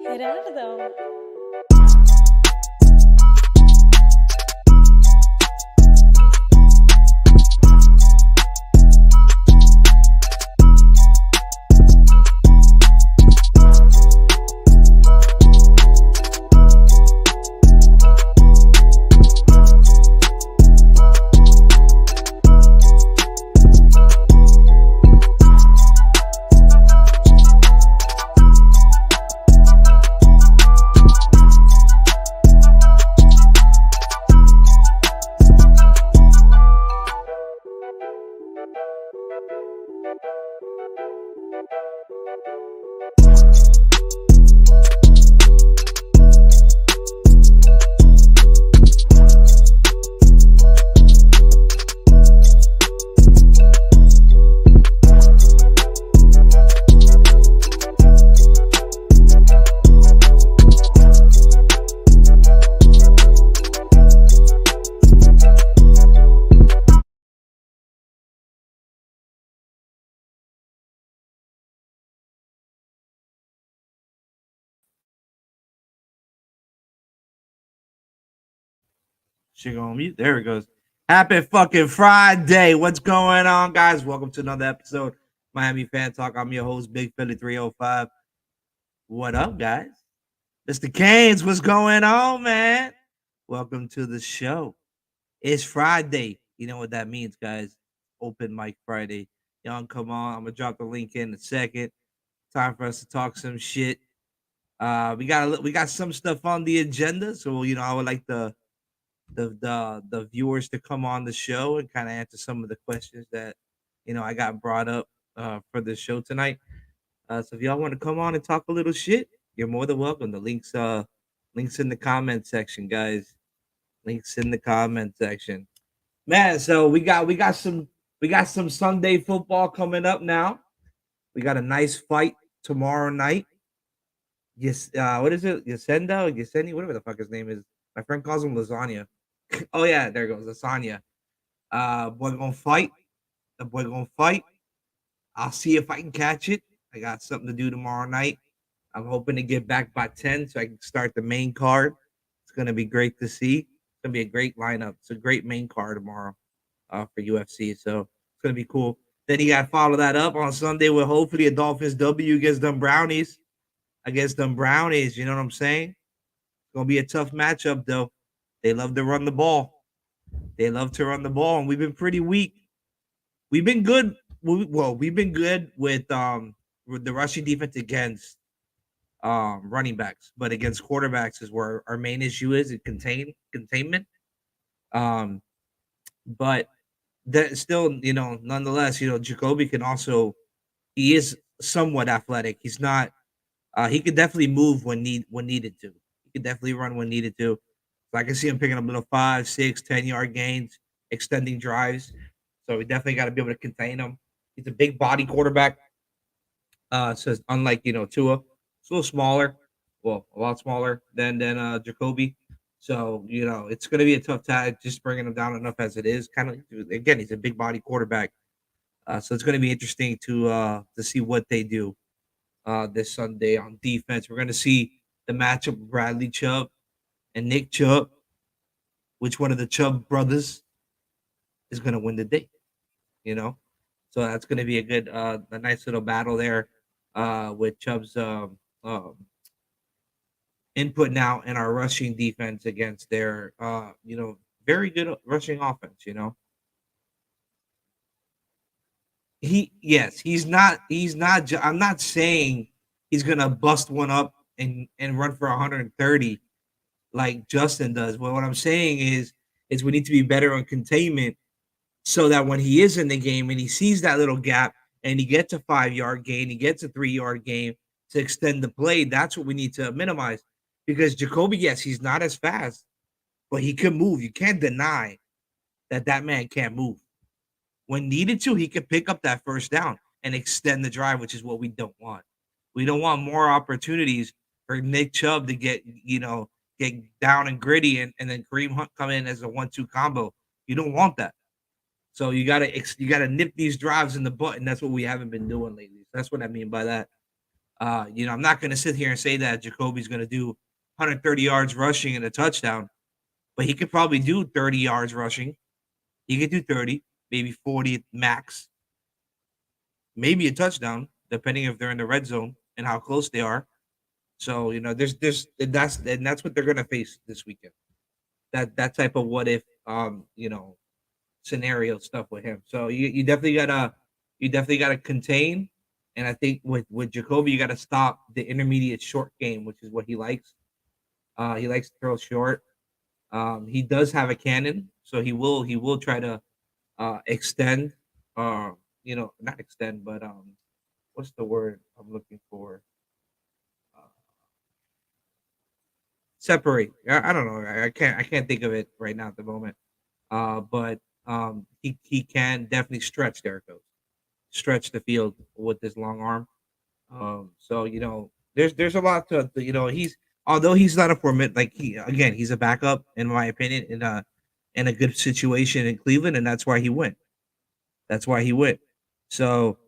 Gerardo. She gonna mute. There it goes. Happy fucking Friday. What's going on, guys? Welcome to another episode Miami Fan Talk. I'm your host, Big Philly 305. What up, guys? Mr. Canes, what's going on, man? Welcome to the show. It's Friday. You know what that means, guys. Open mic Friday. Y'all come on. I'm gonna drop the link in a second. Time for us to talk some shit. We got some stuff on the agenda. So, I would like the viewers to come on the show and kind of answer some of the questions that I got brought up for the show tonight. So if y'all want to come on and talk a little shit, you're more than welcome. The links in the comment section, guys. Links in the comment section. Man, so we got some Sunday football coming up now. We got a nice fight tomorrow night. Yes, what is it? Yeseni, whatever the fuck his name is. My friend calls him lasagna. Oh yeah, there goes lasagna. Boy gonna fight. The boy gonna fight. I'll see if I can catch it. I got something to do tomorrow night. I'm hoping to get back by 10 so I can start the main card. It's gonna be great to see. It's gonna be a great lineup. It's a great main card tomorrow for UFC. So it's gonna be cool. Then you gotta follow that up on Sunday with hopefully a Dolphins W against them Brownies. You know what I'm saying? It's gonna be a tough matchup though. They love to run the ball. And we've been pretty weak. We've been good. We've been good with the rushing defense against running backs, but against quarterbacks is where our main issue is in containment. Um, but that still, nonetheless, Jacoby can also he is somewhat athletic. He's not. He could definitely move when needed to. He could definitely run when needed to. So I can see him picking up little 5, 6, 10-yard gains, extending drives. So we definitely got to be able to contain him. He's a big body quarterback. So unlike Tua, it's a little smaller, well, a lot smaller than Jacoby. So it's going to be a tough tag just bringing him down enough as it is. Kind of again, he's a big body quarterback. So it's going to be interesting to see what they do this Sunday on defense. We're going to see the matchup of Bradley Chubb and Nick Chubb. Which one of the Chubb brothers is going to win the day? So that's going to be a nice little battle there with Chubb's input now in our rushing defense against their very good rushing offense. He's not. I'm not saying he's gonna bust one up and run for 130 like Justin does. But what I'm saying is we need to be better on containment so that when he is in the game and he sees that little gap and he gets a 5-yard gain, he gets a 3-yard gain to extend the play. That's what we need to minimize because Jacoby, yes, he's not as fast, but he can move. You can't deny that man can't move. When needed to, he could pick up that first down and extend the drive, which is what we don't want. We don't want more opportunities for Nick Chubb to get down and gritty and then Kareem Hunt come in as a 1-2 combo. You don't want that. So you gotta nip these drives in the butt, and that's what we haven't been doing lately. That's what I mean by that. I'm not going to sit here and say that Jacoby's going to do 130 yards rushing and a touchdown, but he could probably do 30 yards rushing. He could do 30, maybe 40 max, maybe a touchdown, depending if they're in the red zone and how close they are. So there's that's what they're going to face this weekend. That type of what if scenario stuff with him. So you definitely gotta contain. And I think with Jacoby, you gotta stop the intermediate short game, which is what he likes. He likes to throw short. He does have a cannon, so he will try to extend. Not extend, but what's the word I'm looking for? Uh, Separate. I don't know. I can't think of it right now at the moment. But he can definitely stretch there, coach. Stretch the field with his long arm. So there's a lot he's although he's not a formid like he's a backup in my opinion in a good situation in Cleveland, and that's why he went. That's why he went. So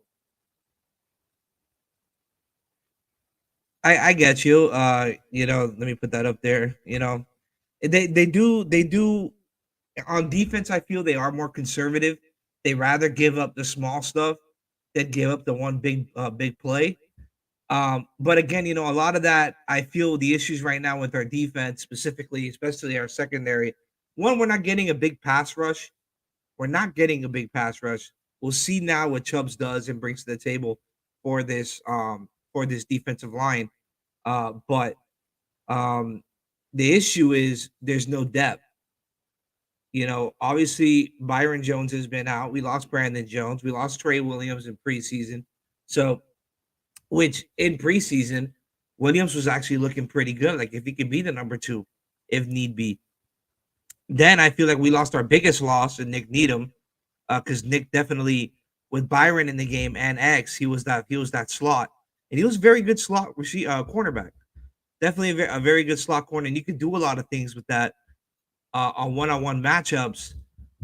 I get you. Let me put that up there. They do on defense. I feel they are more conservative. They rather give up the small stuff than give up the one big play. But again, a lot of that, I feel the issues right now with our defense, specifically, especially our secondary. One, we're not getting a big pass rush. We're not getting a big pass rush. We'll see now what Chubbs does and brings to the table for this defensive line. But the issue is there's no depth. Obviously Byron Jones has been out. We lost Brandon Jones. We lost Trey Williams in preseason. So which in preseason, Williams was actually looking pretty good. Like if he could be the number two, if need be. Then I feel like we lost our biggest loss in Nick Needham, because Nick definitely with Byron in the game and X, he was that slot, and he was very good cornerback. Definitely a very good slot corner, and you could do a lot of things with that on one-on-one matchups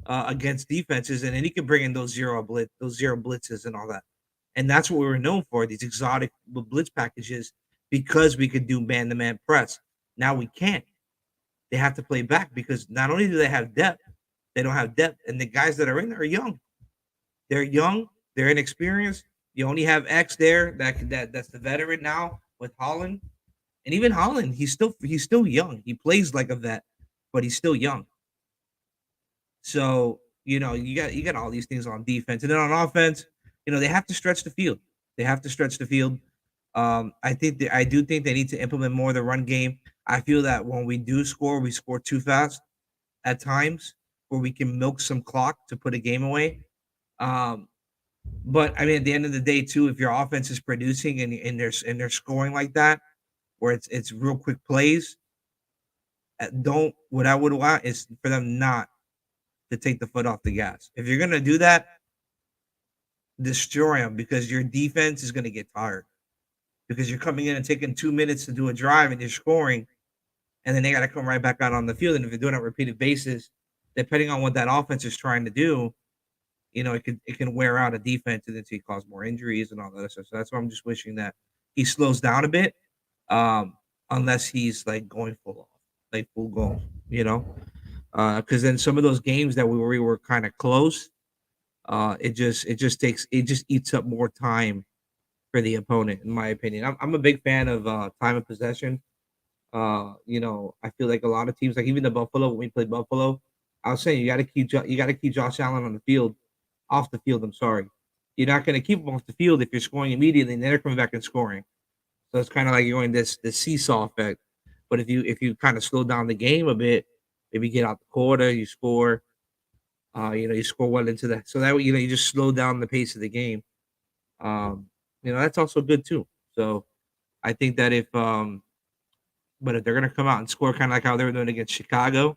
against defenses, and then he could bring in those zero blitzes and all that. And that's what we were known for, these exotic blitz packages, because we could do man-to-man press. Now we can't. They have to play back because not only do they have depth, they don't have depth, and the guys that are in there are young. They're young, they're inexperienced. You only have X there that's the veteran now with Holland, and even Holland, he's still young. He plays like a vet, but he's still young. So, you got all these things on defense. And then on offense, they have to stretch the field. They have to stretch the field. I do think they need to implement more of the run game. I feel that when we do score, we score too fast at times where we can milk some clock to put a game away. Um, but I mean, at the end of the day, too, if your offense is producing and they're scoring like that, where it's real quick plays, don't what I would want is for them not to take the foot off the gas. If you're gonna do that, destroy them because your defense is gonna get tired because you're coming in and taking 2 minutes to do a drive and you're scoring, and then they got to come right back out on the field. And if they're doing it on a repeated basis, depending on what that offense is trying to do, it can wear out a defense and then cause more injuries and all that stuff. So that's why I'm just wishing that he slows down a bit, um, unless he's like going full off, like full go, you know. Because then some of those games that we were kind of close, it just eats up more time for the opponent, in my opinion. I'm a big fan of time of possession. I feel like a lot of teams, like even the Buffalo, when we played Buffalo, I was saying you got to keep Josh Allen on the field, off the field. I'm sorry, you're not going to keep him off the field if you're scoring immediately, and then they're coming back and scoring. So it's kind of like you're going this seesaw effect. But if you kind of slow down the game a bit, maybe get out the quarter, you score. You score well into that, so that way you just slow down the pace of the game. Um, that's also good too. So I think that but if they're gonna come out and score kind of like how they were doing against Chicago,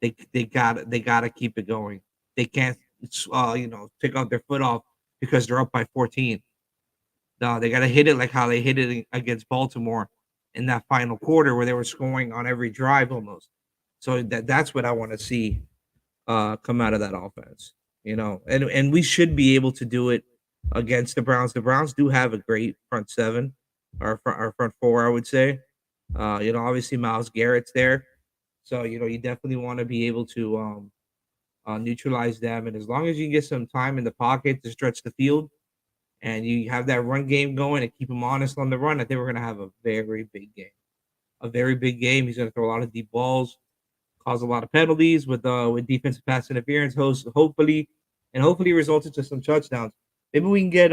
they gotta keep it going. They can't take out their foot off because they're up by 14. No, they gotta hit it like how they hit it against Baltimore in that final quarter where they were scoring on every drive almost. So that's what I want to see come out of that offense. And we should be able to do it against the Browns. The Browns do have a great front seven or front four, I would say. Obviously Miles Garrett's there, so you definitely want to be able to neutralize them. And as long as you get some time in the pocket to stretch the field, and you have that run game going and keep him honest on the run, I think we're gonna have a very big game. A very big game. He's gonna throw a lot of deep balls, cause a lot of penalties with defensive pass interference, hopefully results into some touchdowns. Maybe we can get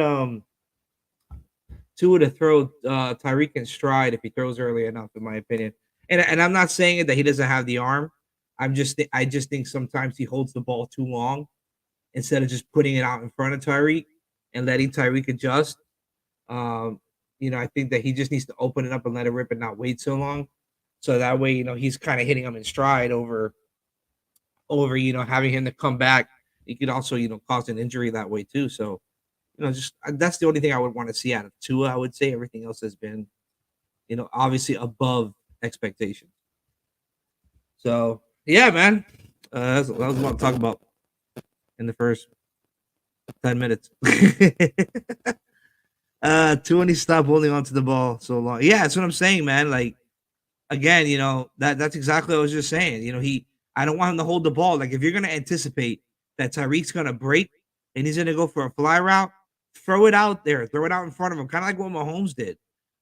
Tua to throw Tyreek in stride if he throws early enough, in my opinion. And I'm not saying it that he doesn't have the arm. I just think sometimes he holds the ball too long instead of just putting it out in front of Tyreek and letting Tyreek adjust. Um, I think that he just needs to open it up and let it rip and not wait so long. So that way, he's kind of hitting him in stride over having him to come back. He could also cause an injury that way too. So just that's the only thing I would want to see out of Tua. I would say everything else has been obviously above expectations. So yeah, man, that was what I'm talking about in the first 10 minutes. Tua needs to stop holding on to the ball so long. Yeah, that's what I'm saying, man. Like again, that's exactly what I was just saying. I don't want him to hold the ball. Like if you're gonna anticipate that Tyreek's gonna break and he's gonna go for a fly route, throw it out there, throw it out in front of him, kind of like what Mahomes did.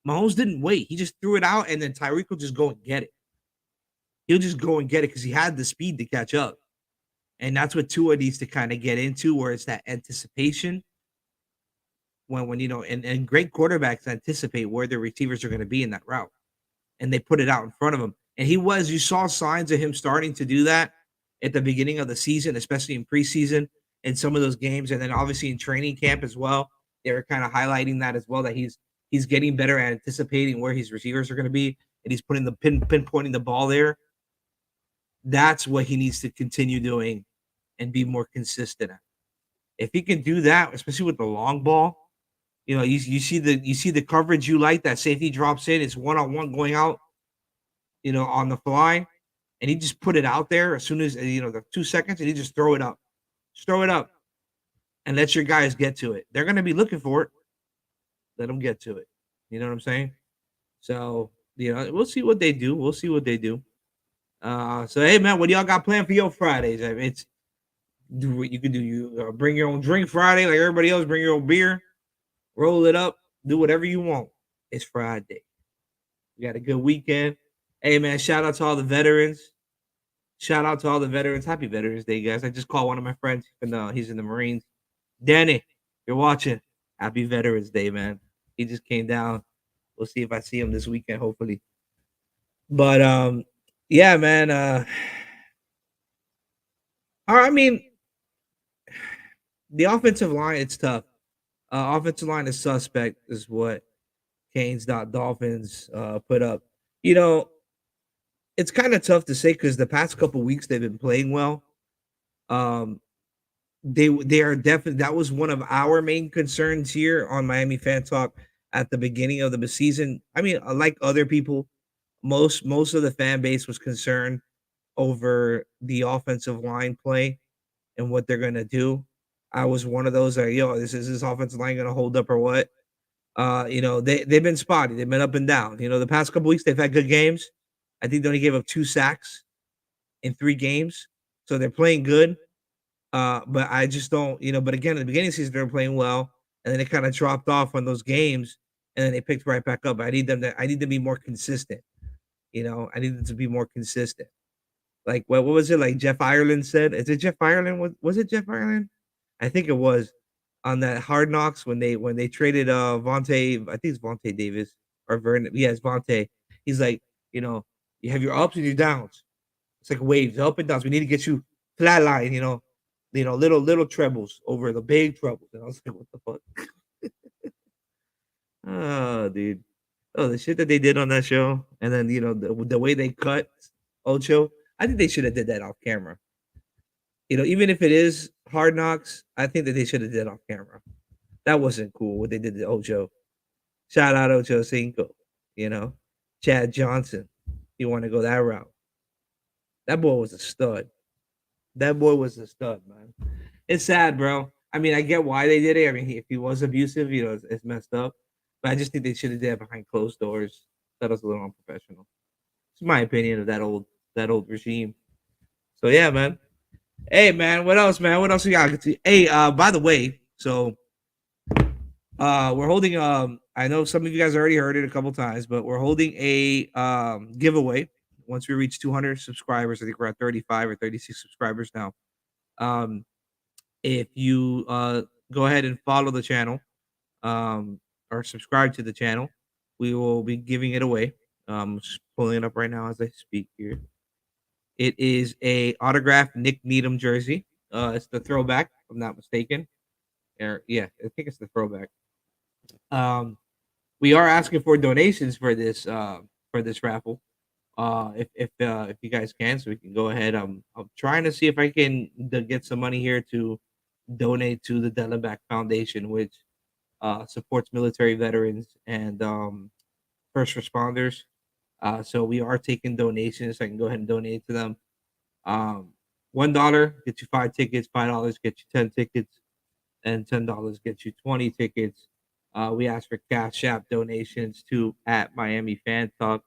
Mahomes didn't wait; he just threw it out, and then Tyreek will just go and get it. He'll just go and get it because he had the speed to catch up, and that's what Tua needs to kind of get into, where it's that anticipation. When and great quarterbacks anticipate where their receivers are going to be in that route, and they put it out in front of him. And you saw signs of him starting to do that at the beginning of the season, especially in preseason and some of those games. And then obviously in training camp as well, they were kind of highlighting that as well, that he's getting better at anticipating where his receivers are going to be, and he's putting the pinpointing the ball there. That's what he needs to continue doing and be more consistent at. If he can do that, especially with the long ball, you see the coverage you like, that safety drops in, it's one-on-one going out, on the fly, and he just put it out there as soon as the 2 seconds, and he just throw it up, and let your guys get to it. They're gonna be looking for it. Let them get to it. You know what I'm saying? So we'll see what they do. We'll see what they do. So hey man, what do y'all got planned for your Fridays? I mean, it's do what you can do. You bring your own drink Friday, like everybody else. Bring your own beer, roll it up, do whatever you want. It's Friday. You got a good weekend. Hey man, shout out to all the veterans. Shout out to all the veterans. Happy Veterans Day, guys. I just called one of my friends, and he's in the Marines. Danny, you're watching. Happy Veterans Day, man. He just came down. We'll see if I see him this weekend, hopefully. But yeah, man. I mean, the offensive line, it's tough. Offensive line is suspect, is what Canes Dolphins put up. You know, it's kind of tough to say because the past couple weeks they've been playing well. Um, they are definitely, that was one of our main concerns here on Miami Fan Talk at the beginning of the season. I mean, like other people, most of the fan base was concerned over the offensive line play and what they're gonna do. I was one of those like, yo, this offensive line gonna hold up or what? They've been spotty, they've been up and down. The past couple weeks they've had good games. I think they only gave up 2 sacks in 3 games, so they're playing good. But I just don't, but again, at the beginning of the season, they were playing well, and then they kind of dropped off on those games, and then they picked right back up. I need to be more consistent. I need them to be more consistent. Like what was it like Jeff Ireland said? Is it Jeff Ireland? Was it Jeff Ireland? I think it was on that Hard Knocks when they traded Vontae, I think it's Vontae Davis or Vernon. Yeah, it's Vontae. He's like, you know, you have your ups and your downs. It's like waves, up and downs. We need to get you flat line, little trebles over the big troubles. And I was like, what the fuck? Oh, dude. Oh, the shit that they did on that show, and then the way they cut Ocho. I think they should have did that off camera. Even if it is Hard Knocks, I think that they should have did off camera. That wasn't cool what they did to Ocho. Shout out Ocho Cinco. Chad Johnson. You want to go that route? That boy was a stud. That boy was a stud, man. It's sad, bro. I mean, I get why they did it. I mean, if he was abusive, it's messed up. But I just think they should have did it behind closed doors. That was a little unprofessional. It's my opinion of that old regime. So yeah, man. Hey, man. What else, man? What else we got? Hey, by the way, so we're holding I know some of you guys already heard it a couple times, but we're holding a giveaway once we reach 200 subscribers. I think we're at 35 or 36 subscribers now. Um if you go ahead and follow the channel, um or subscribe to the channel, we will be giving it away. Just pulling it up right now as I speak here. It is a autographed Nick Needham jersey. It's the throwback, if I'm not mistaken. Or yeah, I think it's the throwback. Um we are asking for donations for this raffle. If you guys can, so we can go ahead. I'm trying to see if I can get some money here to donate to the Dellenback Foundation, which supports military veterans and first responders. So we are taking donations. I can go ahead and donate to them. Um, $1 gets you 5 tickets, $5 gets you 10 tickets, and $10 gets you 20 tickets. We ask for Cash App donations to at Miami Fan Talk,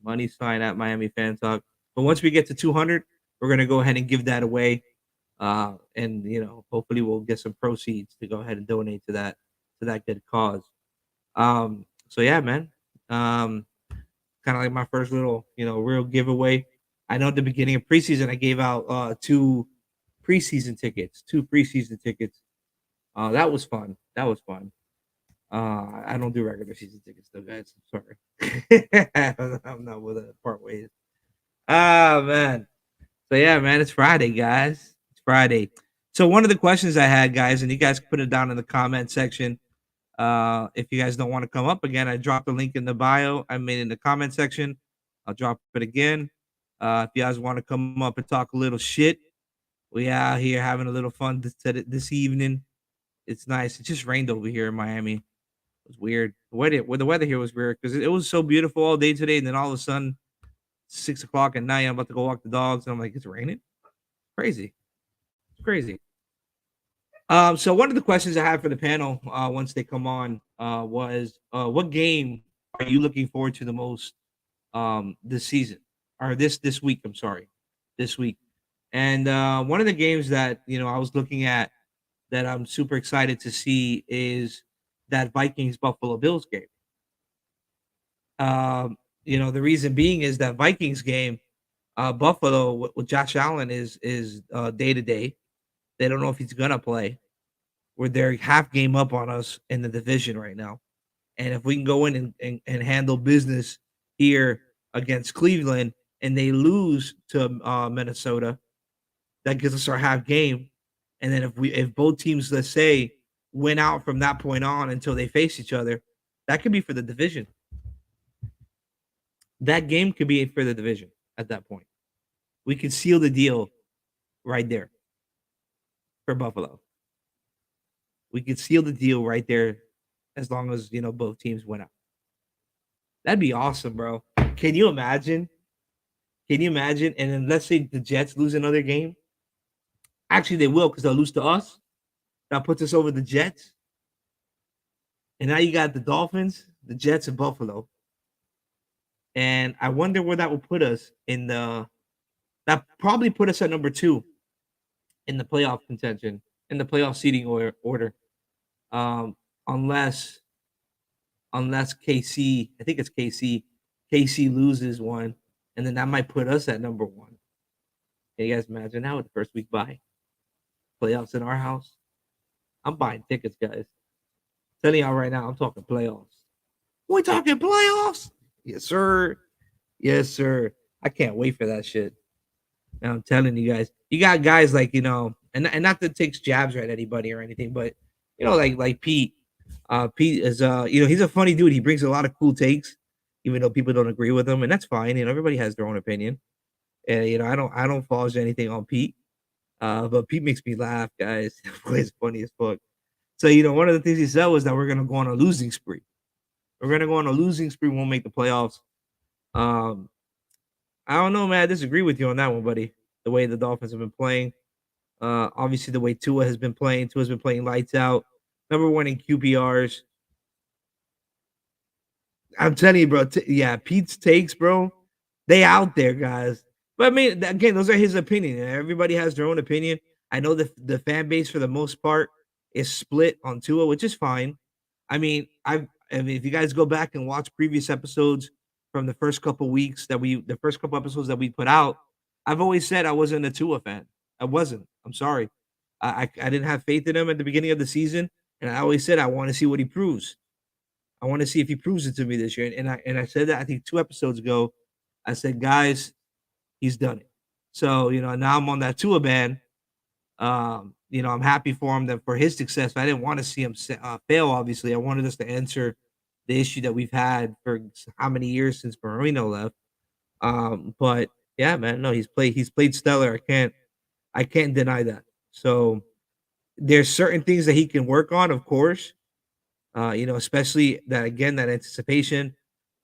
money sign at Miami Fan Talk. But once we get to 200, we're gonna go ahead and give that away, and hopefully we'll get some proceeds to go ahead and donate to that good cause. So yeah, man. Um, Kind of like my first little real giveaway. I know at the beginning of preseason I gave out two preseason tickets. That was fun. That was fun. I don't do regular season tickets though, guys. I'm sorry. I'm not with it part ways. Ah, man. So yeah, man, it's Friday, guys. It's Friday. So one of the questions I had, guys, and you guys can put it down in the comment section. If you guys don't want to come up again, I dropped the link in the bio. I made in the comment section. I'll drop it again. If you guys want to come up and talk a little shit, we out here having a little fun this evening. It's nice. It just rained over here in Miami. It was weird. The weather here was weird because it was so beautiful all day today, and then all of a sudden, 6 o'clock at night, I'm about to go walk the dogs, and I'm like, it's raining. Crazy. It's crazy. So one of the questions I had for the panel once they come on was, what game are you looking forward to the most this season or this week? I'm sorry, this week. And one of the games that I was looking at that I'm super excited to see is that Vikings Buffalo Bills game. The reason being is that Vikings game, Buffalo with Josh Allen is day to day. They don't know if he's gonna play. Where they're half game up on us in the division right now. And if we can go in and handle business here against Cleveland and they lose to Minnesota, that gives us our half game. And then if both teams, let's say, win out from that point on until they face each other, that could be for the division. That game could be for the division at that point. We could seal the deal right there for Buffalo. We could seal the deal right there as long as both teams win out. That'd be awesome, bro. Can you imagine? Can you imagine? And then let's say the Jets lose another game. Actually, they will because they'll lose to us. That puts us over the Jets. And now you got the Dolphins, the Jets, and Buffalo. And I wonder where that will put us in the. That probably put us at number 2 in the playoff contention, in the playoff seeding order. Um, unless KC, I think it's KC loses one, and then that might put us at number 1. Can you guys imagine that with the first week bye? Playoffs in our house. I'm buying tickets, guys. Telling y'all right now, I'm talking playoffs. We talking playoffs? Yes, sir. Yes, sir. I can't wait for that shit. Now I'm telling you guys, you got guys like and not that takes jabs at anybody or anything, but like Pete. Pete is he's a funny dude. He brings a lot of cool takes, even though people don't agree with him, and that's fine. Everybody has their own opinion, and I don't fault anything on Pete. But Pete makes me laugh, guys. He's funny as fuck. So one of the things he said was that we're gonna go on a losing spree. We're gonna go on a losing spree. Won't make the playoffs. I don't know, man. I disagree with you on that one, buddy. The way the Dolphins have been playing, Obviously, the way Tua's been playing lights out. Number one in QBRs. I'm telling you, bro. Yeah, Pete's takes, bro. They out there, guys. But I mean, again, those are his opinion. Everybody has their own opinion. I know the fan base for the most part is split on Tua, which is fine. I mean, if you guys go back and watch previous episodes from the first couple episodes that we put out, I've always said I wasn't a Tua fan. I wasn't. I'm sorry. I didn't have faith in him at the beginning of the season, and I always said I want to see what he proves. I want to see if he proves it to me this year. And I said that I think 2 episodes ago. I said, guys, he's done it. So now I'm on that Tua ban. I'm happy for him that for his success. I didn't want to see him fail. Obviously, I wanted us to answer the issue that we've had for how many years since Marino left. But yeah, man, no, he's played stellar. I can't deny that. So there's certain things that he can work on, of course. Especially that anticipation,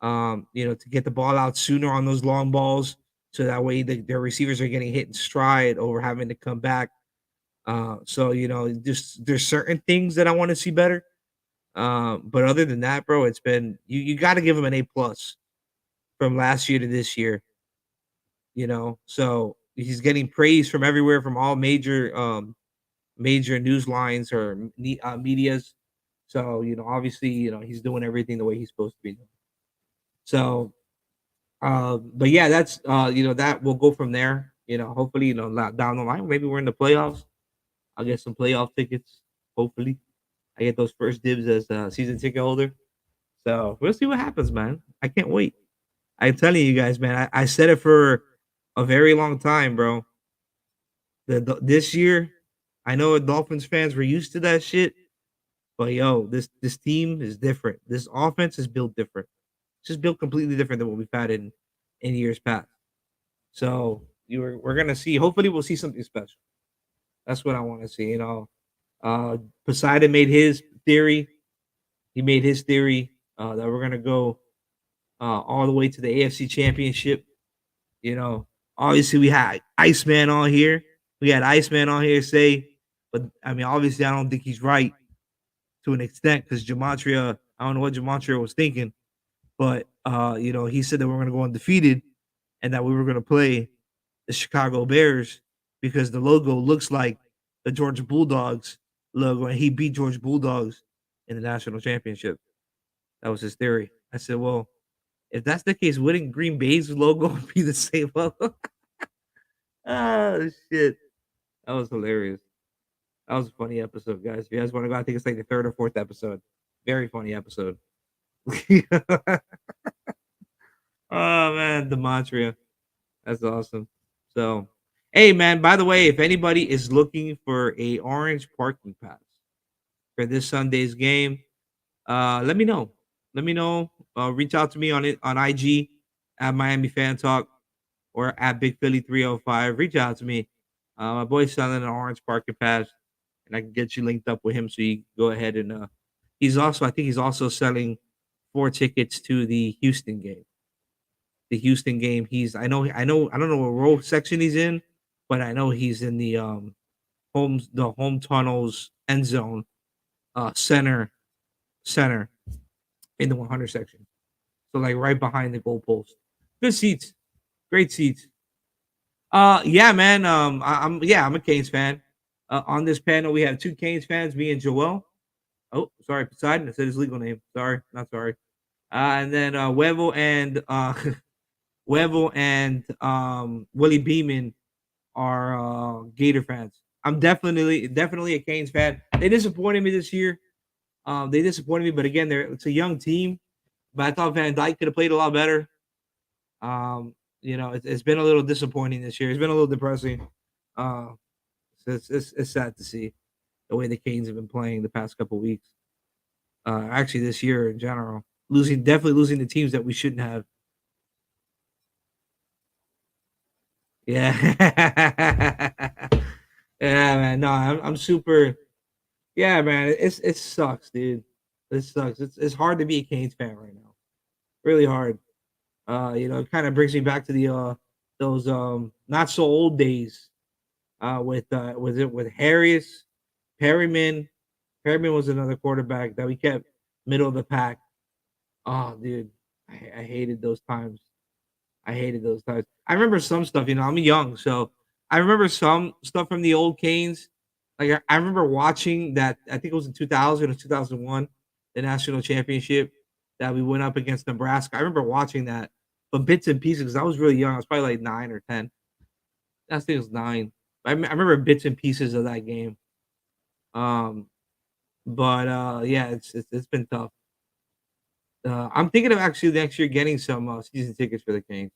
to get the ball out sooner on those long balls, so that way their receivers are getting hit in stride over having to come back. So just there's certain things that I want to see better. But other than that, bro, it's been you got to give him an A+ from last year to this year. So he's getting praise from everywhere, from all major news lines or medias. So, obviously, he's doing everything the way he's supposed to be doing. So, but yeah, that's that we'll go from there. Hopefully, down the line, maybe we're in the playoffs. I'll get some playoff tickets. Hopefully, I get those first dibs as a season ticket holder. So we'll see what happens, man. I can't wait. I'm telling you guys, man. I said it for a very long time, bro. This year, I know Dolphins fans were used to that shit. But yo, this team is different. This offense is built different. It's just built completely different than what we've had in years past. So we're gonna see. Hopefully, we'll see something special. That's what I want to see. Poseidon made his theory. He made his theory that we're gonna go all the way to the AFC Championship. You know, Obviously we had Iceman on here. We had Iceman on here say, but I mean, obviously, I don't think he's right to an extent because Gematria, I don't know what Gematria was thinking, but he said that we are gonna go undefeated and that we were gonna play the Chicago Bears because the logo looks like the Georgia Bulldogs logo, and he beat Georgia Bulldogs in the national championship. That was his theory. I said, well, if that's the case, wouldn't Green Bay's logo be the same logo? Oh shit. That was hilarious. That was a funny episode, guys. If you guys want to go, I think it's like the third or fourth episode. Very funny episode. Oh man, Dematria. That's awesome. So, hey man, by the way, if anybody is looking for a orange parking pass for this Sunday's game, let me know. Let me know. Reach out to me on it on IG at Miami Fan Talk or at Big Philly 305. Reach out to me. My boy's selling an orange parking pass, and I can get you linked up with him so you go ahead and I think he's also selling 4 tickets to the Houston game. The Houston game. I don't know what row section he's in, but I know he's in the home tunnels end zone, center in the 100 section. So like right behind the goalpost. Good seats. Great seats. Yeah, man. I'm a Canes fan. On this panel, we have two Canes fans, me and Joel. Oh, sorry, Poseidon. I said his legal name. Sorry, not sorry. And then Wevel and Willie Beeman are Gator fans. I'm definitely a Canes fan. They disappointed me this year. They disappointed me, but again, it's a young team. But I thought Van Dyke could have played a lot better. It's been a little disappointing this year. It's been a little depressing. Uh, it's sad to see the way the Canes have been playing the past couple weeks. Actually, this year in general, definitely losing the teams that we shouldn't have. Yeah, yeah, man. No, I'm super. Yeah, man. It sucks, dude. It sucks. It's hard to be a Canes fan right now. Really hard. It kind of brings me back to the those not so old days with Harris, Perryman. Perryman was another quarterback that we kept middle of the pack. Oh, dude, I hated those times. I hated those times. I remember some stuff. I'm young, so I remember some stuff from the old Canes. Like I remember watching that. I think it was in 2000 or 2001, the national championship that we went up against Nebraska. I remember watching that, but bits and pieces. 'Cause I was really young. I was probably like 9 or 10. I think it was 9. I remember bits and pieces of that game. Um, but yeah, it's been tough. I'm thinking of actually next year getting some season tickets for the Canes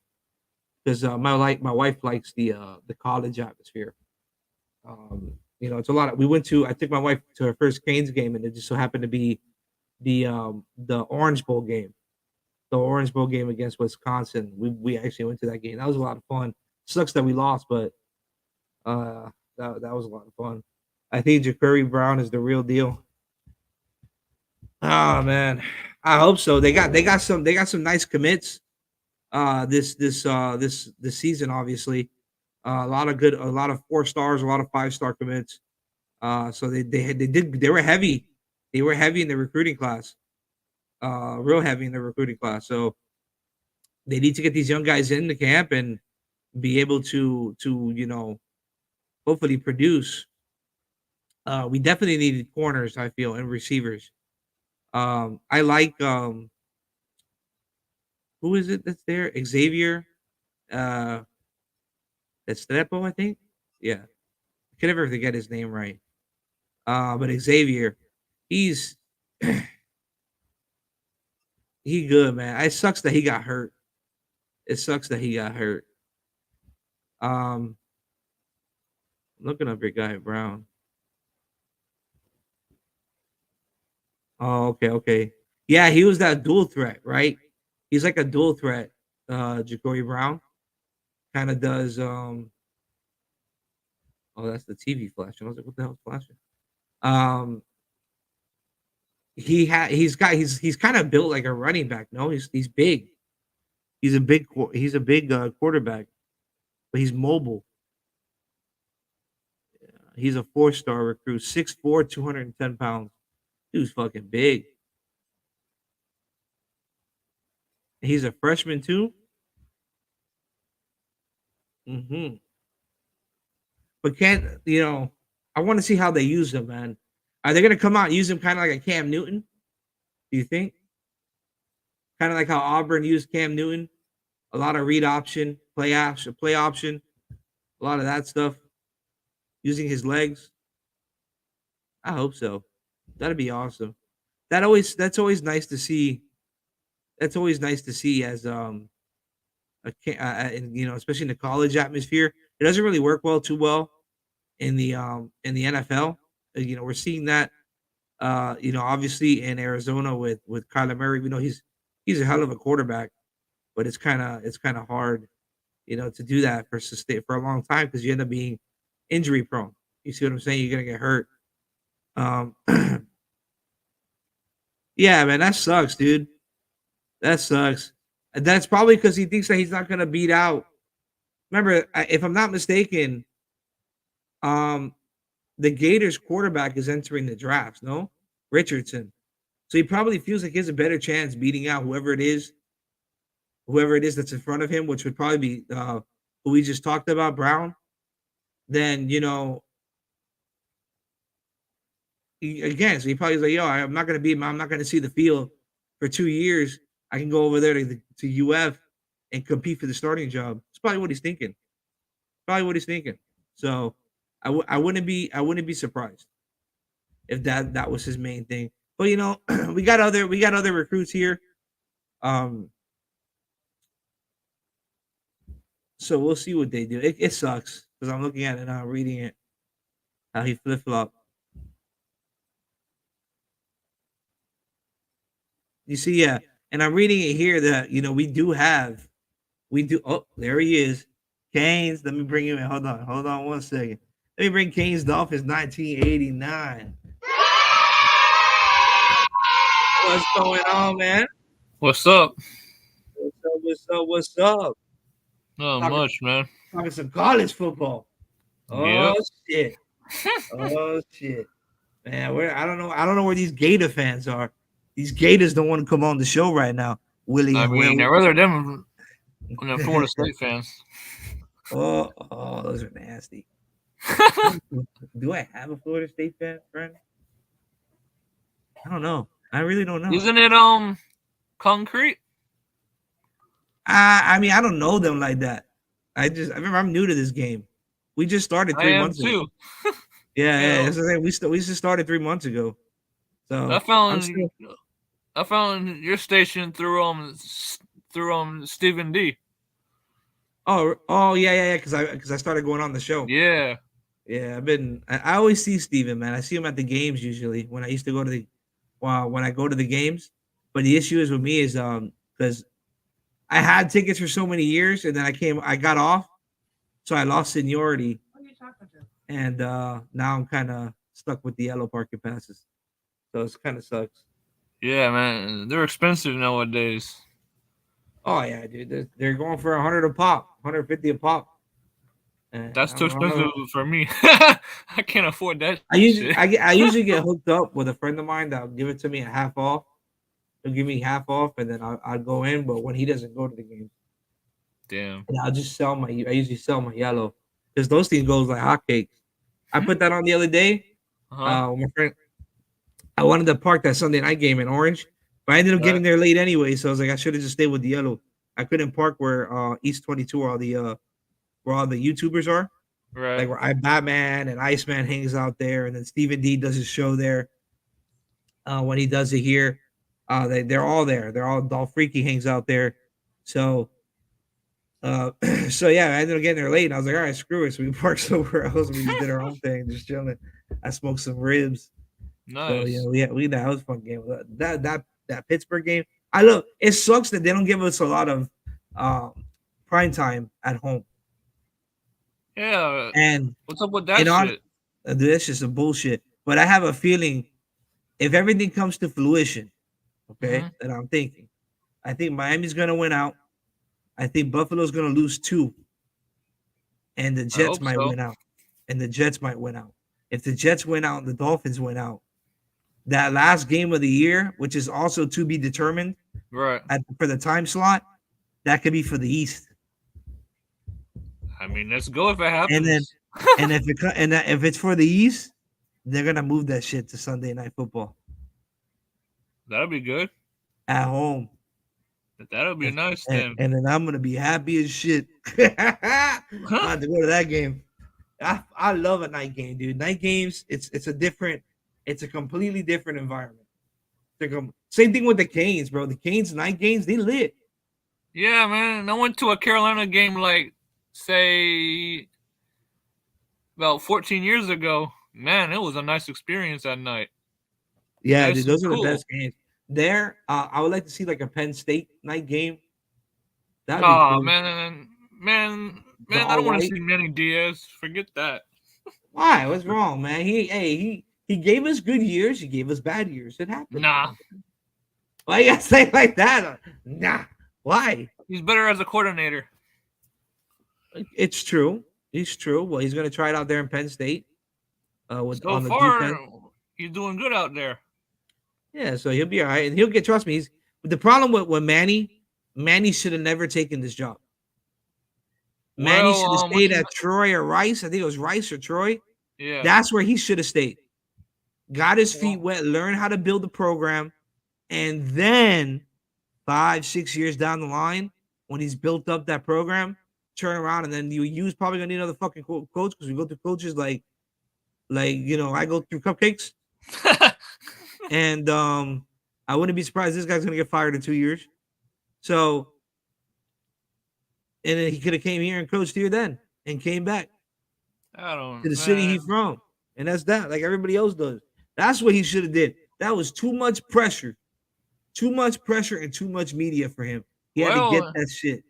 because my wife likes the college atmosphere. It's a lot of we went to I took my wife to her first Canes game, and it just so happened to be the Orange Bowl game, the Orange Bowl game against Wisconsin. We actually went to that game. That was a lot of fun. Sucks that we lost, but uh, that was a lot of fun. I think Ja'Cory Brown is the real deal. Oh man, I hope so. They got some nice commits. This season, obviously, a lot of 4 stars, a lot of 5-star commits. So they were heavy. They were heavy in the recruiting class. Real heavy in the recruiting class. So they need to get these young guys in the camp and be able to hopefully produce. We definitely needed corners, I feel, and receivers. I like who is it that's there? Xavier, uh, Estrepo, I think. Yeah, I can never get his name right. But Xavier, he's he good, man. It sucks that he got hurt. It sucks that he got hurt. Um, looking up your guy Brown. Oh, okay, okay. Yeah, he was that dual threat, right? He's like a dual threat. Ja'Cory Brown kind of does. Oh, that's the TV flashing. I was like, what the hell's flashing? Um, he's kind of built like a running back. No, he's big. He's a big quarterback, but he's mobile. He's a 4-star recruit, 6'4", 210 pounds. Dude's fucking big. He's a freshman too. Hmm. But can't I want to see how they use him, man. Are they gonna come out and use him kind of like a Cam Newton? Do you think? Kind of like how Auburn used Cam Newton, a lot of read option, play option, a lot of that stuff, using his legs. I hope so. That'd be awesome. That's always nice to see. That's always nice to see as especially in the college atmosphere. It doesn't really work too well in the NFL. We're seeing that obviously in Arizona with Kyler Murray. We know he's a hell of a quarterback, but it's kind of hard, to do that for a long time because you end up being injury prone. You see what I'm saying? You're gonna get hurt. Um, yeah, man, that sucks, dude. That sucks. And that's probably because he thinks that he's not gonna beat out. Remember, if I'm not mistaken, um, the Gators quarterback is entering the drafts. No, Richardson. So he probably feels like he has a better chance beating out whoever it is that's in front of him, which would probably be who we just talked about, Brown. Then again, so he probably is like, yo, I'm not gonna be, I'm not gonna see the field for 2 years. I can go over there to UF and compete for the starting job. It's probably what he's thinking. Probably what he's thinking. So I wouldn't be surprised if that was his main thing. But we got other recruits here. Um, so we'll see what they do. It sucks because I'm looking at it now, reading it, how he flip flop. You see, yeah, and I'm reading it here that we do. Oh, there he is, Canes. Let me bring him in. Hold on, 1 second. Let me bring Canes Dolphins 1989. What's going on, man? What's up? What's up? What's up? What's up? Not Talking, much, man. talking some college football. Oh Yep. shit. Oh shit. Man, I don't know. I don't know where these Gator fans are. These Gators don't want to come on the show right now. Willie I and mean, Will. I'd rather them than the Florida State fans. Those are nasty. Do I have a Florida State fan friend? I don't know. I really don't know. Isn't it concrete? I mean, I don't know them like that. I remember I'm new to this game. We just started I three am months ago. too. Yeah, Yeah, yeah. That's what I'm saying. We just started 3 months ago. I So I'm found still. I found your station through Stephen D. Oh, yeah, yeah, yeah. Because I started going on the show. Yeah, Yeah, I always see Steven, man. I see him at the games usually when I used to go to the when I go to the games. But the issue is with me is because I had tickets for so many years and then I got off, so I lost seniority and now I'm kind of stuck with the yellow parking passes. So it's kind of sucks. yeah, man. They're expensive nowadays. Oh yeah, dude, they're going for 100 a pop, 150 a pop. And That's too I don't expensive know. for me. I can't afford that shit. I usually get hooked up with a friend of mine that'll give it to me at half off. He'll give me half off, and then I'll go in. But when he doesn't go to the game, Damn. and I'll just sell my. I usually sell my yellow because those things goes like hotcakes. I put that on the other day. Uh huh. With my friend, I wanted to park that Sunday night game in Orange, but I ended up Right. getting there late anyway. So I was like, I should have just stayed with the yellow. I couldn't park where East 22 where all the YouTubers are, Right. like where I Batman and Iceman hangs out there, and then Stephen D does his show there. When he does it here, they're all there. They're all Freaky hangs out there. So uh, so yeah, I ended up getting there late. And I was like, all right, screw it. So we parked somewhere else. And we just did our own thing, just chilling. I smoked some ribs. So yeah, Nice. we that was a fun game. That Pittsburgh game. I look. It sucks that they don't give us a lot of um, prime time at home. Yeah. And What's up with that and on, shit? dude, that's just a bullshit. But I have a feeling if everything comes to fruition, okay, Hmm. that I'm thinking, I think Miami's gonna win out. I think Buffalo's gonna lose two, and the I Jets hope might so. win out. And the Jets might win out. If the Jets win out and the Dolphins win out, that last game of the year, which is also to be determined Right. for the time slot, that could be for the East. I mean, let's go if it And then, happens. if it's for the East, they're gonna move that shit to Sunday Night Football That'll be good. at home, That'll be and, nice and, then. and then I'm gonna be happy as shit. I have to go to that game. I love a night game, dude. Night games, it's a completely different environment. Same thing with the Canes, bro. The Canes night games, they lit. Yeah, man. I went to a Carolina game like, say, about 14 years ago. Man, it was a nice experience that night. Yeah, dude, Nice and those are the cool. best games. There, I would like to see like a Penn State night game. That'd be Oh, cool. The man, I all don't want to white. see Manny Diaz. Forget that. Why? What's wrong, man? He gave us good years. He gave us bad years. It happens, Nah, man. Why you gotta say it like that? Nah. Why? he's better as a coordinator. It's true. It's true. Well, he's gonna try it out there in Penn State. With So on the far, defense. he's doing good out there. Yeah, so he'll be all right, and he'll get. Trust me. He's the problem with Manny. Manny should have never taken this job. Manny Well, should have what's stayed his? at Troy or Rice. I think it was Rice or Troy. Yeah. That's where he should have stayed. Got his feet Well, wet, learned how to build the program, and then 5, 6 years down the line, when he's built up that program, turn around and then use probably gonna need another fucking coach because we go through coaches like I go through cupcakes, and I wouldn't be surprised this guy's gonna get fired in 2 years. So and then he could have came here and coached here then and came back I to don't, the city man. he's from. And that's that, like everybody else does. That's what he should have did. That was too much pressure and too much media for him. He had to get Well, that shit.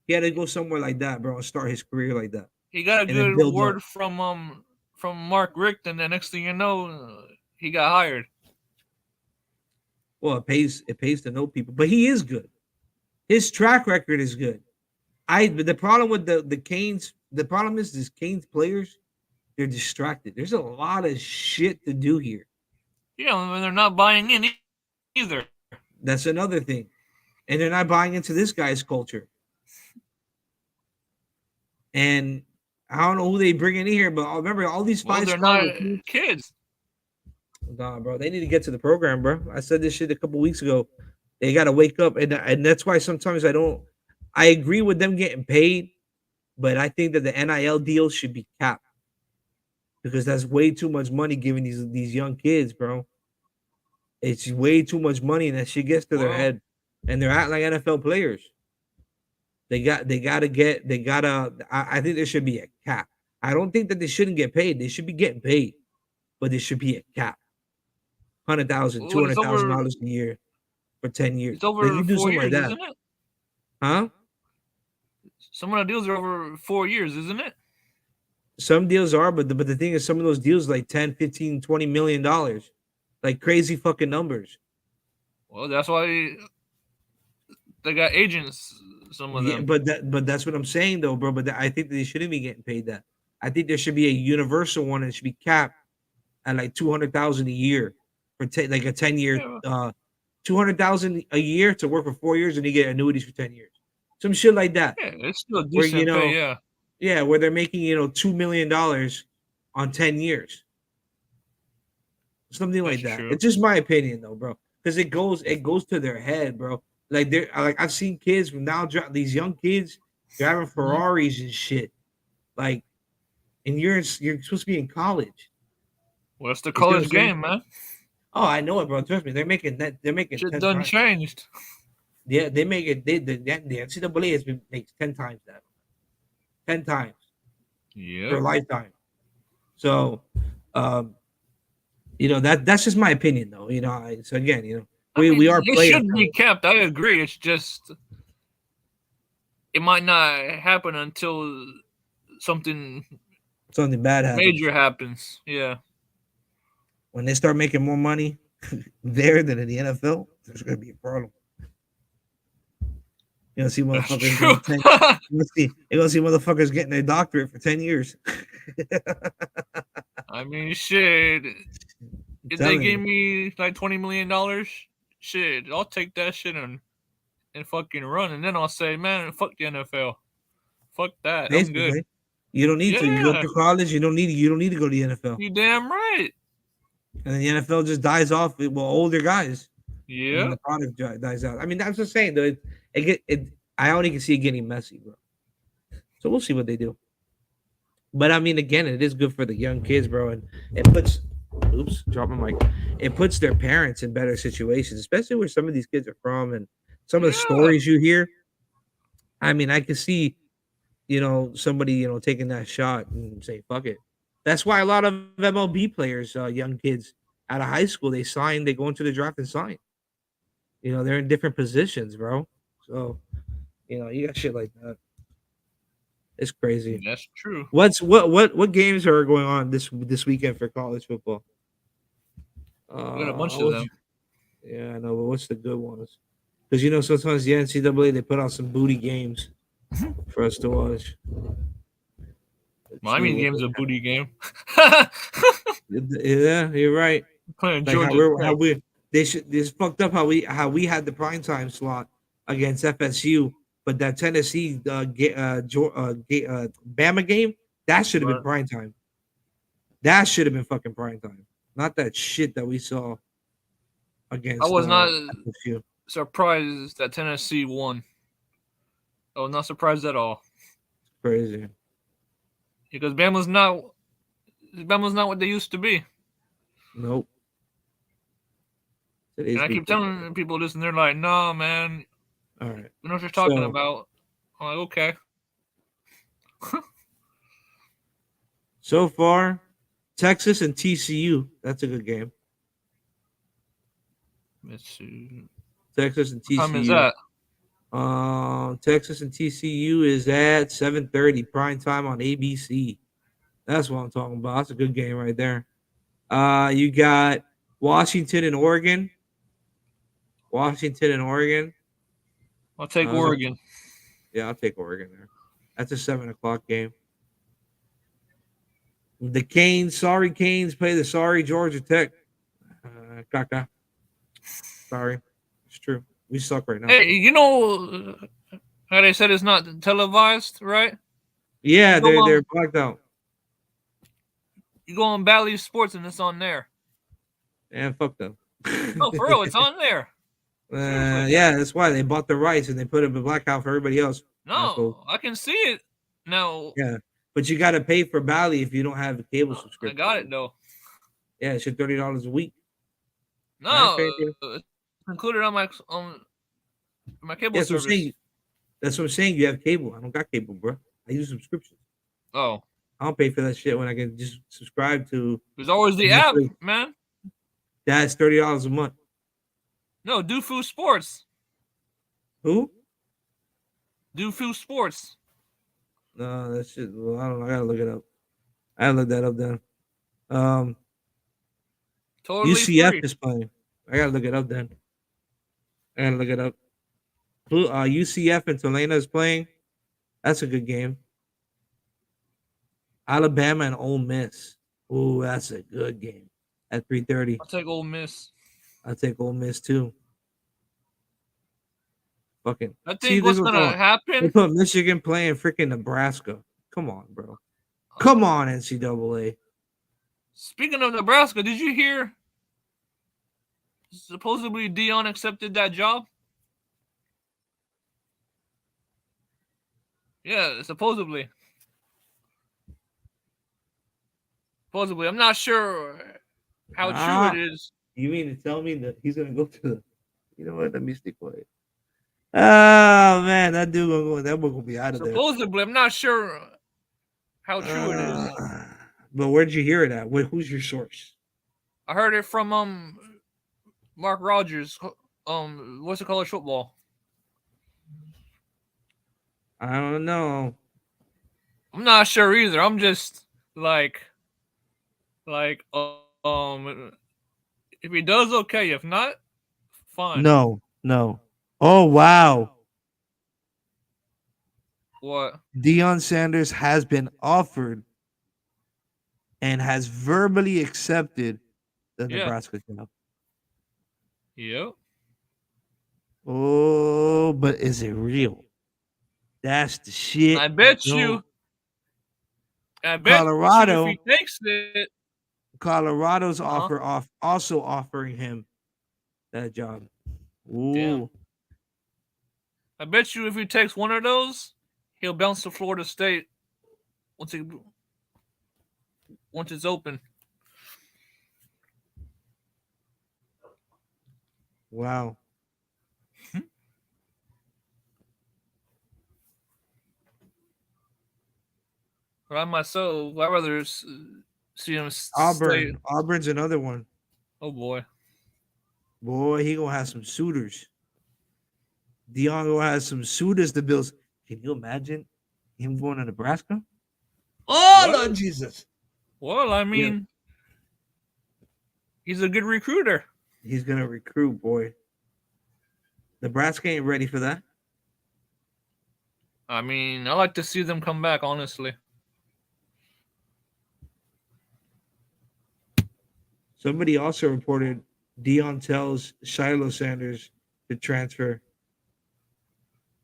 He had to go somewhere like that, bro, and start his career like that, he got a and then good build up. word from Mark Richt, and the next thing you know, he got hired. Well, it pays to know people, but he is good. His track record is good. But the problem with the Canes the problem is these Canes players, they're distracted. There's a lot of shit to do here. Yeah, and they're not buying in either. That's another thing. And they're not buying into this guy's culture. And I don't know who they bring in here, but remember all these Well, they're five-star not recruits. kids. Nah, bro, they need to get to the program, bro. I said this shit a couple weeks ago. They got to wake up, and that's why sometimes I don't. I agree with them getting paid, but I think that the NIL deal should be capped because that's way too much money giving these young kids, bro. It's way too much money, and that shit gets to their Well, head, and they're acting like NFL players. They gotta. I think there should be a cap. I don't think that they shouldn't get paid. They should be getting paid, but there should be a cap. 100,000, two what hundred thousand dollars a year for 10 years. it's They over can do 4 something like years, that, isn't it? huh? Some of the deals are over 4 years, isn't it? Some deals are, but the thing is, some of those deals like 10, 15, $20 million, like crazy fucking numbers. Well, that's why they got agents. Some of Yeah, them. but that's what I'm saying though, bro. I think that they shouldn't be getting paid that. I think there should be a universal one and it should be capped at like 200,000 a year for like a 10 year, Yeah, 200,000 a year to work for 4 years and you get annuities for 10 years, some shit like that. yeah, it's still Where decent pay. Yeah, yeah, where they're making $2 million on 10 years, something that's like that. true. It's just my opinion though, bro, because it goes to their head, bro. Like they're like I've seen kids from now these young kids driving Mhm. Ferraris and shit, like, and you're supposed to be in college. Well, it's the You see what I'm college saying? game, man. Oh, I know it, bro. Trust me, they're making that. They're making Shit 10 done times. changed. Yeah, they make it. The NCAA makes 10 times that, 10 times for a Yep. lifetime. So, um, that's just my opinion, though. So again, I we mean, are it players. should be kept. I agree. It's just it might not happen until something Something bad happens major happens. Yeah, when they start making more money there than in the NFL. There's gonna be a problem. See that's motherfuckers true. getting 10. You're gonna see motherfuckers getting their doctorate for 10 years. I mean, shit. I'm If they telling gave you, me like $20 million, shit, I'll take that shit and fucking run, and then I'll say, man, fuck the NFL. Fuck that. I'm good. basically, you don't need to. You go Yeah, through college. You don't need to go to the NFL, you damn right. and then the NFL just dies off with older guys, and then Yeah, the product dies out. I mean, that's just saying though. I only can see it getting messy, bro. So we'll see what they do. But I mean, again, it is good for the young kids, bro, and it puts. Oops, drop my mic. It puts their parents in better situations, especially where some of these kids are from, and some of the yeah. stories you hear. I mean, I can see, somebody, taking that shot and say, "Fuck it." That's why a lot of MLB players, young kids out of high school, they go into the draft and sign. They're in different positions, bro. So you got shit like that. It's crazy. That's true. What games are going on this weekend for college football? We got a bunch of What's them. Yeah, I know, but what's the good ones? Because sometimes the NCAA they put out some booty games for us to watch. Let's see Miami what game's they a booty game. Yeah, you're right. Playing Like Georgia Tech. they should this fucked up how we had the prime time slot against FSU, but that Tennessee Bama game that should have been Right. prime time. That should have been fucking prime time, not that shit that we saw I against was not FSU. surprised that Tennessee won. I was not surprised at all Crazy. because Bama's not what they used to be. Nope. And Today's I keep people. telling people this, and they're like, "Nah, man, All right. you know what you're talking So about." I'm like, "Okay." so far, Texas and TCU. That's a good game. Let's see. Texas and What time is TCU. that? Texas and TCU is at 7:30 prime time on ABC. That's what I'm talking about. That's a good game right there. You got Washington and Oregon. Washington and Oregon. I'll take Uh, Oregon. yeah, I'll take Oregon there. That's a 7 o'clock game. The Canes, sorry Canes, play the sorry Georgia Tech. Caca. Sorry, it's true. We suck right now. Hey, you know how they said it's not televised, right? Yeah, You go they're on, blacked out. you go on Bally Sports, and it's on there. And fuck them. No, for real, it's on there. Seriously. Yeah, that's why they bought the rights and they put up a blackout for everybody else. Asshole. No, I can see it now. Yeah, but you got to pay for Bally if you don't have a cable I subscription. got it though. Yeah, it's your $30 a week. All right, No, fair deal. it's included on my cable Yeah, that's what I'm service. saying. That's what I'm saying. You have cable. I don't got cable, bro. I use subscriptions. Oh, I don't pay for that shit when I can just subscribe to there's always the app, Netflix. man. That's $30 a month. No, Do Food Sports. Who? Do Food Sports. No, that shit. Well, I don't know. I gotta look it up. I gotta look that up then. Um, Totally UCF free. is playing. I gotta look it up then. I gotta look it up. UCF and Tulane is playing. That's a good game. Alabama and Ole Miss. Ooh, that's a good game. At 3:30. I'll take Ole Miss. I'll take Ole Miss too. Fucking I see, think this what's was gonna on. They happen. put Michigan playing freaking Nebraska. Come on, bro. Come on, NCAA. Speaking of Nebraska, did you hear? Supposedly Dion accepted that job. Yeah, supposedly. Supposedly, I'm not sure how true it Ah, is. you mean to tell me that he's gonna go to the? You know what? Let me stay quiet. Oh man, that dude gonna go. That boy gonna be out of there. Supposedly, I'm not sure how true it is. Uh, but where'd you hear it at? Who's your source? I heard it from Mark Rogers. What's it college football? I don't know. I'm not sure either. I'm just like if he does, okay. If not, fine. No. Oh wow, What? Deion Sanders has been offered and has verbally accepted the Yeah. Nebraska job. Yep. Oh, but is it real? That's the shit. I bet No, you. I bet you if he Colorado, takes it. Colorado's Uh huh. also offering him that job. Damn. Ooh, I bet you if he takes one of those, he'll bounce to Florida State once he once it's open. wow. But I myself, I'd rather see him stay. Auburn's another one. Oh boy. Boy, he gonna have some suitors. Deion gonna have some suitors to build. Can you imagine him going to Nebraska? Oh Well, Lord Jesus! well, I Yeah, mean, he's a good recruiter. he's gonna recruit. Boy, Nebraska ain't ready for that. I mean, I like to see them come back. Honestly. Somebody also reported Deion tells Shiloh Sanders to transfer on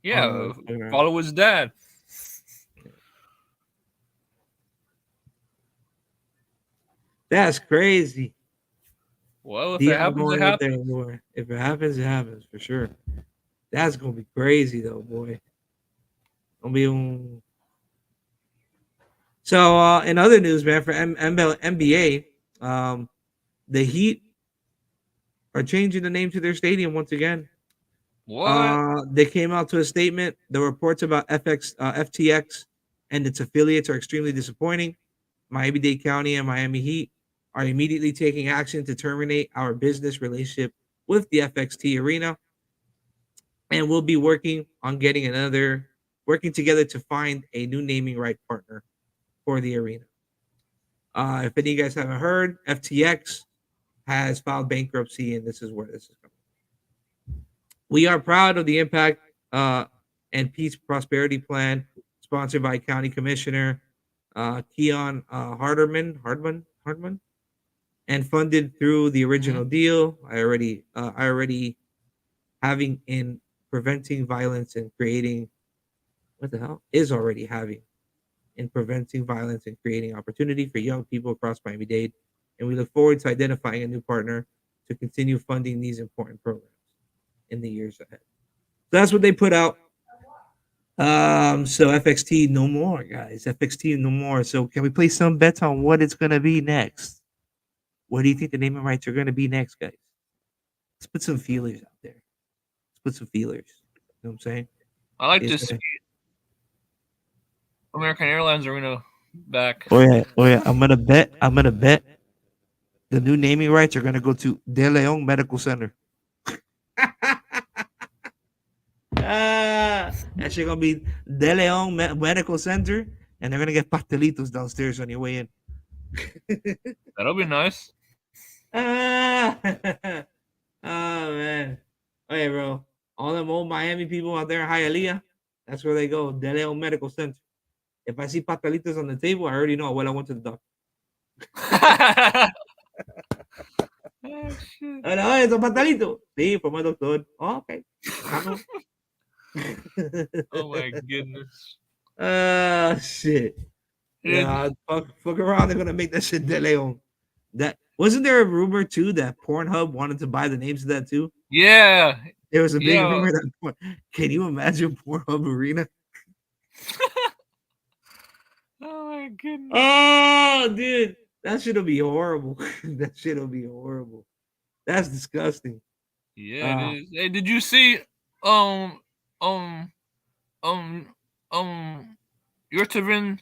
Yeah. the Instagram. Follow his dad. That's crazy. Well, if it Deion happens, it going up there, happens. boy. If it happens for sure. That's gonna be crazy though, boy. Gonna be so. In other news, man, for NBA, the Heat are changing the name to their stadium once again. What? They came out to a statement. The reports about FTX and its affiliates are extremely disappointing. Miami-Dade County and Miami Heat are immediately taking action to terminate our business relationship with the FXT arena, and we'll be working together to find a new naming right partner for the arena. If any of you guys haven't heard, FTX has filed bankruptcy, and this is where this is coming. We are proud of the Impact and Peace Prosperity Plan, sponsored by County Commissioner Keon Hardman, and funded through the Mhm. original deal. I already having in preventing violence and creating what the hell is already having in preventing violence and creating opportunity for young people across Miami-Dade. And we look forward to identifying a new partner to continue funding these important programs in the years ahead. So that's what they put out. So FXT no more, guys. FXT no more. So can we place some bets on what it's gonna be next? What do you think the naming rights are gonna be next, guys? Let's put some feelers out there. Let's put some feelers. You know what I'm saying? I like It's to see gonna, American Airlines Arena back. oh yeah, oh yeah. I'm gonna bet the new naming rights are gonna go to De Leon Medical Center. That shit gonna be De Leon Medical Center, and they're gonna get pastelitos downstairs on your way in. That'll be nice. Ah, oh man. Hey, bro. All them old Miami people out there in Hialeah, that's where they go. De Leon Medical Center. If I see pastelitos on the table, I already know. Well, I went to the doctor. Oh, shit. Hola, oye, ¿son pastelitos? Sí, fue mi doctor. Oh, ok. Vamos. Oh my goodness. Shit. Yeah, Yeah, fuck around. They're gonna make that shit De Leon. That wasn't there a rumor too that Pornhub wanted to buy the names of that too? yeah, There was a big yeah. rumor that. Can you imagine Pornhub Arena? Oh my goodness. Oh, dude, that shit'll be horrible. That shit'll be horrible. That's disgusting. Yeah, it Uh is. Hey, did you see um um um um Yurtseven?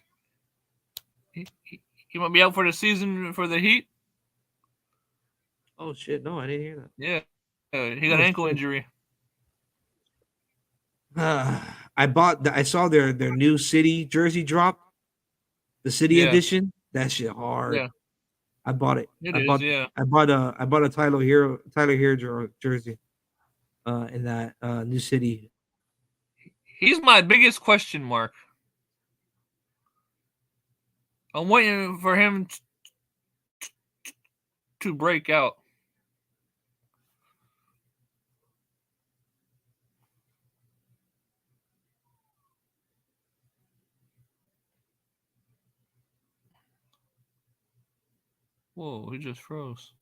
He might be out for the season for the Heat. oh shit, no, I didn't hear that. Yeah, he got Oh an ankle shit. injury. I saw their new city jersey drop, the city Yeah, edition. That shit hard. yeah, I bought it. it is. Yeah, I bought a Tyler Hero jersey in that new city. he's my biggest question mark. I'm waiting for him to break out. Whoa, he just froze.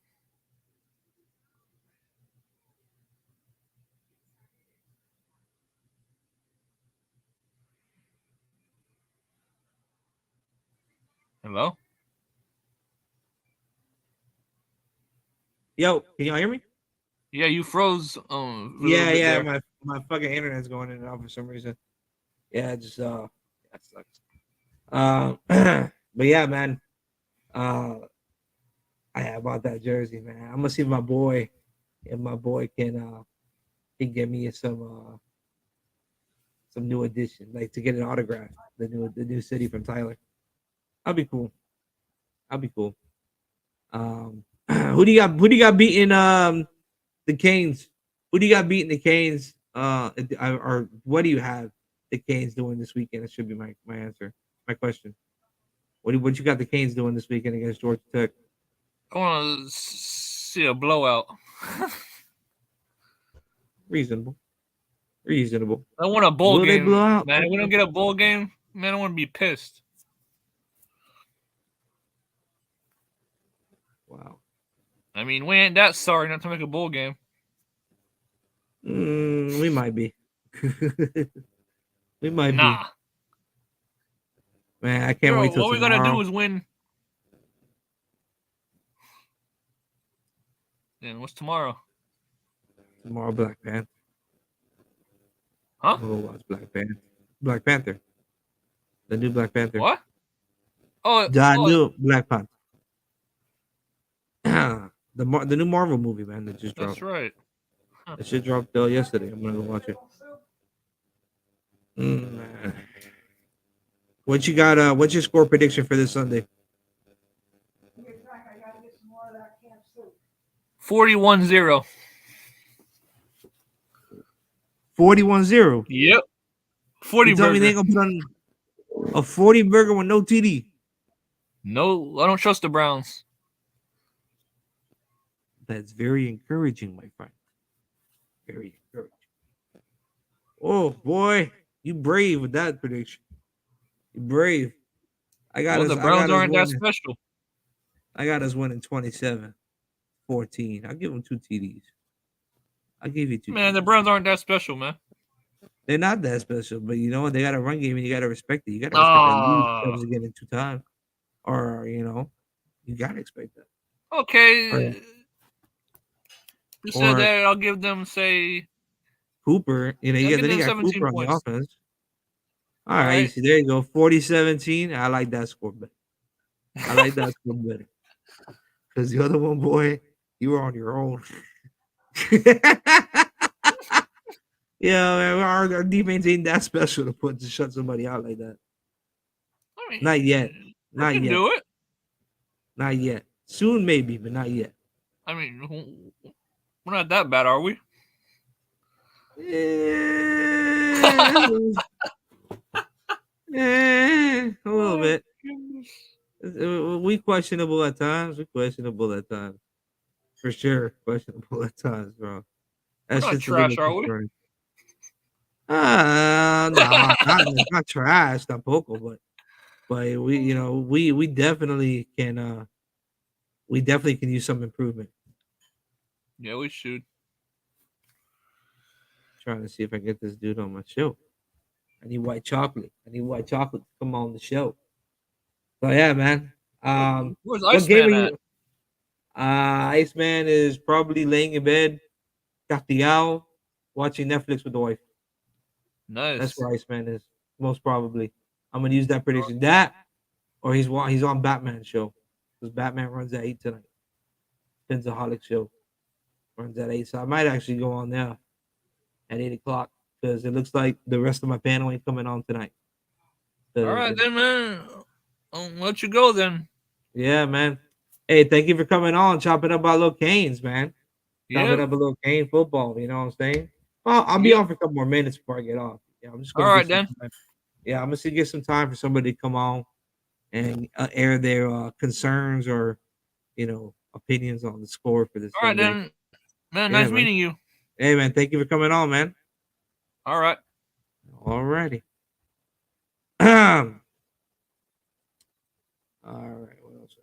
Hello? Yo, can y'all hear me? Yeah, you froze a little Yeah, bit yeah, there. my fucking internet's going in and out for some reason. Yeah, just that sucks. But yeah, man. Uh, I bought that jersey, man. I'm gonna see my boy, if my boy can get me some new edition, like to get an autograph, the new city from Tyler. I'll be cool. I'll be cool. Who do you got beating the Canes? Who do you got beating the Canes? Or what do you have the Canes doing this weekend? That should be my answer. My question. What you got the Canes doing this weekend against Georgia Tech? I want to see a blowout. Reasonable. Reasonable. I want a bowl Will they blow game, out? man. If we don't get a bowl game, man, I want to be pissed. Wow. I mean, we ain't that sorry not to make a bowl game. We might be. We might be. Nah. Man, I can't wait Bro, till what we gotta do tomorrow. is win. And what's tomorrow? Tomorrow, Black Panther. Huh? I'm gonna watch Black Panther. Black Panther. The new Black Panther. What? Oh, The oh, new Black Panther. The new Marvel movie, man, that just that's dropped. right. Huh. It should drop yesterday. I'm gonna go watch it. Man. What you got? What's your score prediction for this Sunday? 41-0. 41-0. Yep. 40 You tell me they burger. ain't gonna put on a 40 burger with no TD. No, I don't trust the Browns. That's very encouraging, my friend. Very encouraging. Oh boy, you brave with that prediction. You brave. I got Well, us. the I got Browns us aren't that winning. special. I got us winning 27-14. I'll give them 2 TDs. I'll give you two. Man, the TDs. Browns aren't that special, man. They're not that special, but you know what? They got a run game, and you got to respect it. You got to respect that lead Ah, comes again in 2 times, or you got to expect that. okay. Or, You said or that. I'll give them say. Cooper, I'll give then you them got 17 Cooper on the points. offense. All All right, you right. see, there you go, 40-17. I like that score better. I like that score better because the other one, boy, you were on your own. Yeah, man, our defense ain't that special to shut somebody out like that. I mean, Not yet. we Not can yet. do it. Not yet. Soon, maybe, but not yet. I mean, we're not that bad, are we? A little Oh, bit. goodness. We questionable at times. For sure. Questionable at times, bro. We're That not shit's a little trash, are we? concerning. No, not trash, tampoco, but we definitely can use some improvement. Yeah, we should. Trying to see if I can get this dude on my show. I need white chocolate. To come on the show. So yeah, man. Where's What game are Iceman at? you? Iceman is probably laying in bed, Catiao, watching Netflix with the wife. That's Nice. where Iceman is, most probably. I'm gonna use that prediction. That, or he's on Batman show, because Batman runs at 8 tonight. Penzaholic show runs at 8, so I might actually go on there at 8 o'clock because it looks like the rest of my panel ain't coming on tonight. All right, then, man. I'll let you go then. Yeah, man. Hey, thank you for coming on, chopping up our little Canes, man. Chopping Yep. up a little Cane football. You know what I'm saying? Well, I'll be Yep. on for a couple more minutes before I get off. Yeah, I'm just All gonna right, get some then. time. Yeah, I'm gonna get some time for somebody to come on and air their concerns or opinions on the score for this All right, Sunday. then. Man, Yeah, nice man. meeting you. Hey, man, thank you for coming on, man. All right. Alrighty. All right. What else?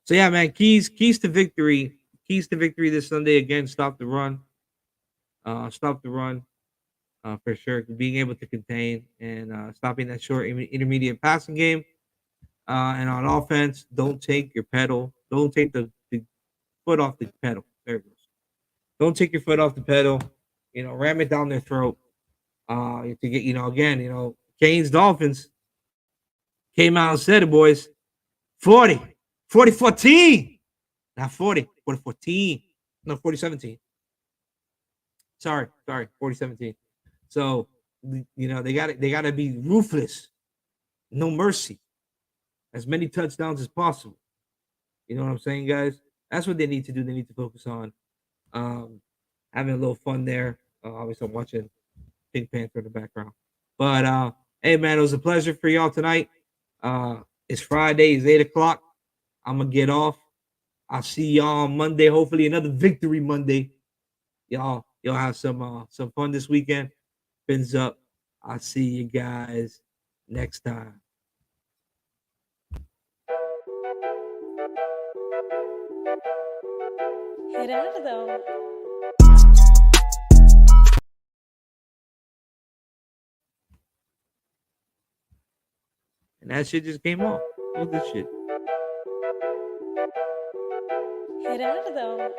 So yeah, man, keys to victory. Keys to victory this Sunday again. Stop the run. For sure. Being able to contain and stopping that short intermediate passing game. And on offense, don't take your pedal. Don't take the foot off the pedal. There it goes. Don't take your foot off the pedal. Ram it down their throat. To get again, Canes Dolphins came out and said it, boys. 40-14. Not 40-14. No, 40-17. Sorry, 40-17. So they got to be ruthless, no mercy, as many touchdowns as possible. You know what I'm saying, guys? That's what they need to do. They need to focus on having a little fun there. Obviously, I'm watching Pink Panther in the background. But hey, man, it was a pleasure for y'all tonight. It's Friday. It's 8 o'clock. I'm gonna get off. I'll see y'all on Monday. Hopefully, another victory Monday. Y'all have some fun this weekend. Fins up. I'll see you guys next time. Gerardo. And that shit just came off. Look at this shit. Gerardo.